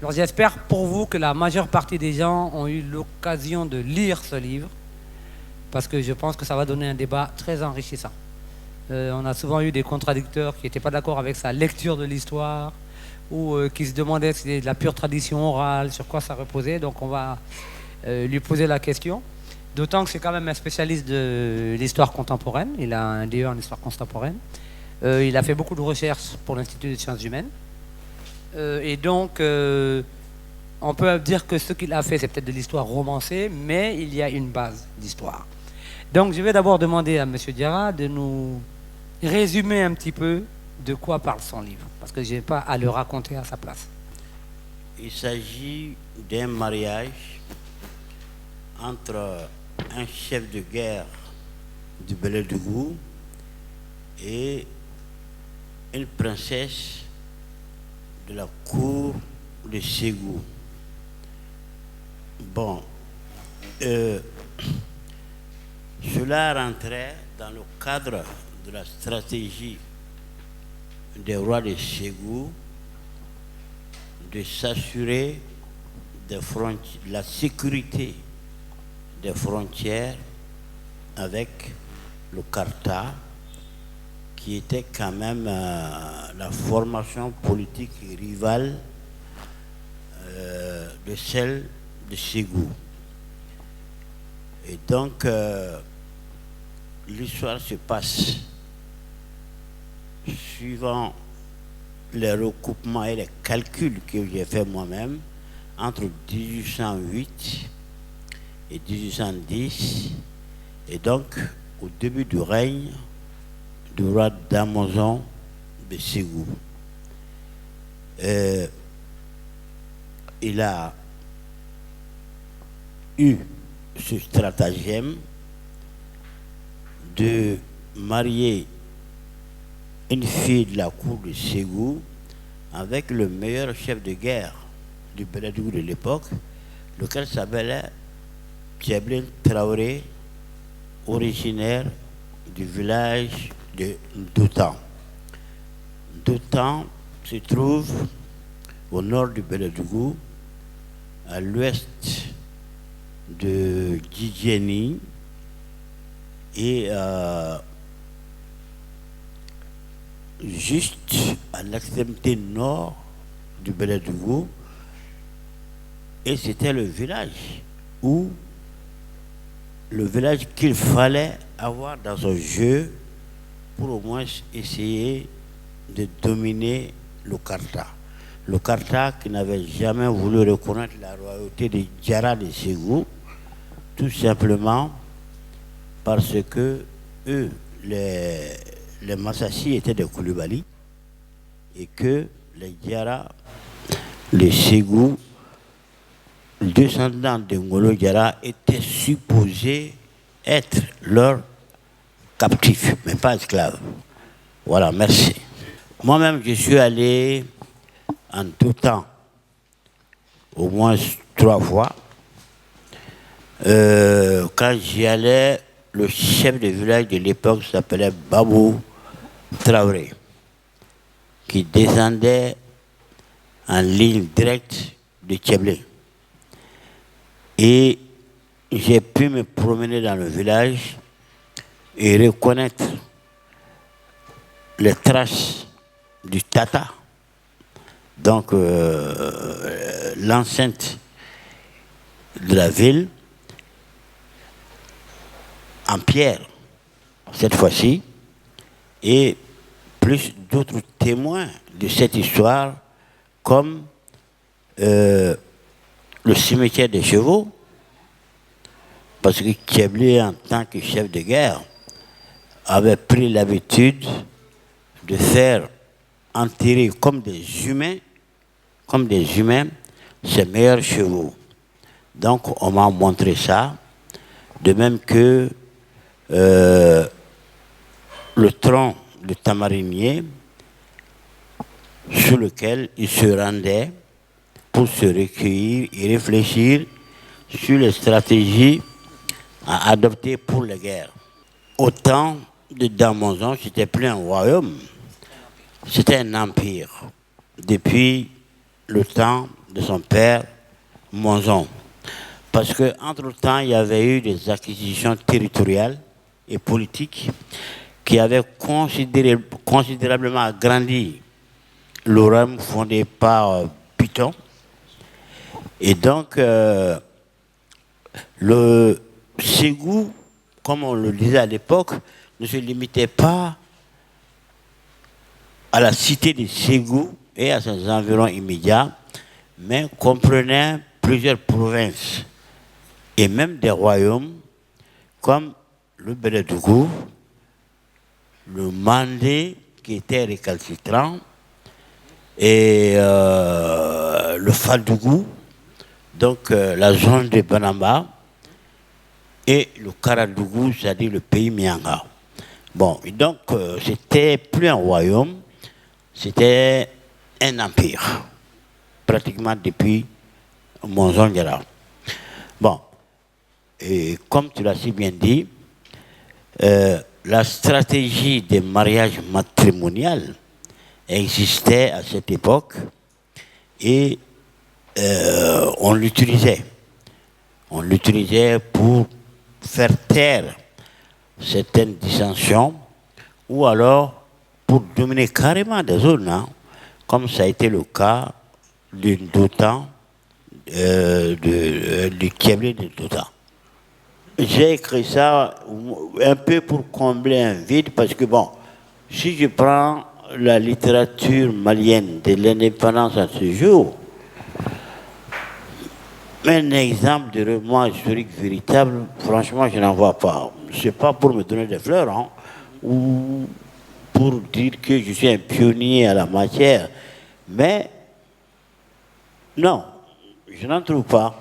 Alors j'espère pour vous que la majeure partie des gens ont eu l'occasion de lire ce livre, parce que je pense que ça va donner un débat très enrichissant. On a souvent eu des contradicteurs qui n'étaient pas d'accord avec sa lecture de l'histoire, ou qui se demandaient si c'était de la pure tradition orale, sur quoi ça reposait. Donc on va lui poser la question. D'autant que c'est quand même un spécialiste de l'histoire contemporaine. Il a un DE en histoire contemporaine. Il a fait beaucoup de recherches pour l'Institut des sciences humaines. Et donc, on peut dire que ce qu'il a fait, c'est peut-être de l'histoire romancée, mais il y a une base d'histoire. Donc, je vais d'abord demander à M. Diarra de nous résumer un petit peu de quoi parle son livre, parce que je n'ai pas à le raconter à sa place. Il s'agit d'un mariage entre un chef de guerre du Beledougou et une princesse de la cour de Ségou. Bon, cela rentrait dans le cadre de la stratégie des rois de Ségou de s'assurer de la sécurité des frontières avec le Carta, qui était quand même la formation politique rivale de celle de Ségou. Et donc, l'histoire se passe suivant les recoupements et les calculs que j'ai fait moi-même entre 1808 et 1810, et donc au début du règne du roi d'Amazon de Ségou. Il a eu ce stratagème de marier une fille de la cour de Ségou avec le meilleur chef de guerre du Beledougou de l'époque, lequel s'appelait Tcheblin Traoré, originaire du village de Doutan. Doutan se trouve au nord du Beledougou, à l'ouest de Djidjeni et juste à l'extrémité nord du Beledougou, et c'était le village qu'il fallait avoir dans un jeu pour au moins essayer de dominer le Carta. Le Carta qui n'avait jamais voulu reconnaître la royauté des Diarra de Ségou, tout simplement parce que eux, les Massassi étaient des Koulibaly, et que les Diarra, les Ségou, descendants de Ngolo Diarra, étaient supposés être leurs captifs, mais pas esclaves. Voilà, merci. Moi-même, je suis allé en tout temps au moins 3 fois. Quand j'y allais, le chef de village de l'époque s'appelait Babou Traoré, qui descendait en ligne directe de Tcheblé. Et j'ai pu me promener dans le village et reconnaître les traces du Tata, donc l'enceinte de la ville, en pierre, cette fois-ci, et plus d'autres témoins de cette histoire, comme le cimetière des chevaux, parce que Tcheblé, en tant que chef de guerre, avait pris l'habitude de faire enterrer comme des humains, ses meilleurs chevaux. Donc on m'a montré ça, de même que le tronc de tamarinier sur lequel il se rendait pour se recueillir et réfléchir sur les stratégies à adopter pour les guerres. Au temps de Damozon, c'était plus un royaume, c'était un empire. Depuis le temps de son père, Monzon. Parce qu'entre-temps, il y avait eu des acquisitions territoriales et politiques qui avaient considérablement agrandi le royaume fondé par Python. Et donc, le Ségou, comme on le disait à l'époque, ne se limitait pas à la cité de Ségou et à ses environs immédiats, mais comprenait plusieurs provinces et même des royaumes comme le Bélédougou, le Mandé qui était récalcitrant et le Faldougou, donc la zone de Banamba, et le Karadougou, c'est-à-dire le pays Mianga. Bon, et donc c'était plus un royaume, c'était un empire, pratiquement depuis Monzon Diara. Bon, et comme tu l'as si bien dit, la stratégie des mariages matrimoniaux existait à cette époque et on l'utilisait. On l'utilisait pour faire taire certaines dissensions ou alors pour dominer carrément des zones, hein, comme ça a été le cas d'une Dotan, du Kieblé de Dotan. J'ai écrit ça un peu pour combler un vide parce que, bon, si je prends la littérature malienne de l'indépendance à ce jour, un exemple de roman historique véritable, franchement, je n'en vois pas. Ce n'est pas pour me donner des fleurs, hein, ou pour dire que je suis un pionnier à la matière, mais non, je n'en trouve pas.